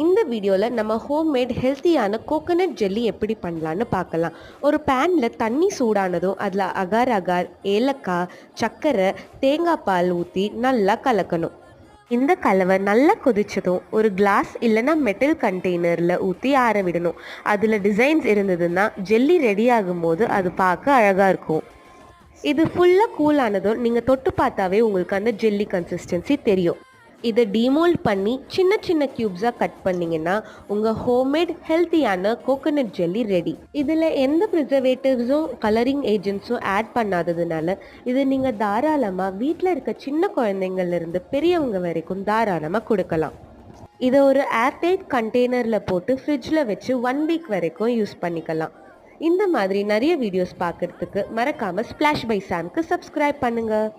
இந்த வீடியோவில் நம்ம ஹோம்மேட் ஹெல்த்தியான கோகோனட் ஜெல்லி எப்படி பண்ணலான்னு பார்க்கலாம். ஒரு பேனில் தண்ணி சூடானதும் அதில் அகார் அகார், ஏலக்காய், சர்க்கரை, தேங்காய் பால் ஊற்றி நல்லா கலக்கணும். இந்த கலவை நல்லா கொதிச்சதும் ஒரு கிளாஸ் இல்லைன்னா மெட்டல் கண்டெய்னரில் ஊற்றி ஆற விடணும். அதில் டிசைன்ஸ் இருந்ததுன்னா ஜெல்லி ரெடி ஆகும்போது அது பார்க்க அழகாக இருக்கும். இது ஃபுல்லாக கூல் ஆனதும் நீங்கள் தொட்டு பார்த்தாவே உங்களுக்கு அந்த ஜெல்லி கன்சிஸ்டன்சி தெரியும். இதை டீமோல்ட் பண்ணி சின்ன சின்ன க்யூப்ஸாக கட் பண்ணிங்கன்னா உங்கள் ஹோம்மேட் ஹெல்த்தியான கோகோனட் ஜெல்லி ரெடி. இதில் எந்த ப்ரிசர்வேட்டிவ்ஸும் கலரிங் ஏஜென்ட்ஸும் ஆட் பண்ணாததுனால இது நீங்கள் தாராளமாக வீட்டில் இருக்க சின்ன குழந்தைங்கள்லேருந்து பெரியவங்க வரைக்கும் தாராளமாக கொடுக்கலாம். இதை ஒரு ஏர்டைட் கண்டெய்னரில் போட்டு ஃப்ரிட்ஜில் வச்சு 1 வீக் வரைக்கும் யூஸ் பண்ணிக்கலாம். இந்த மாதிரி நிறைய வீடியோஸ் பார்க்குறதுக்கு மறக்காமல் ஸ்ப்ளாஷ் பை சாம்க்கு சப்ஸ்கிரைப் பண்ணுங்கள்.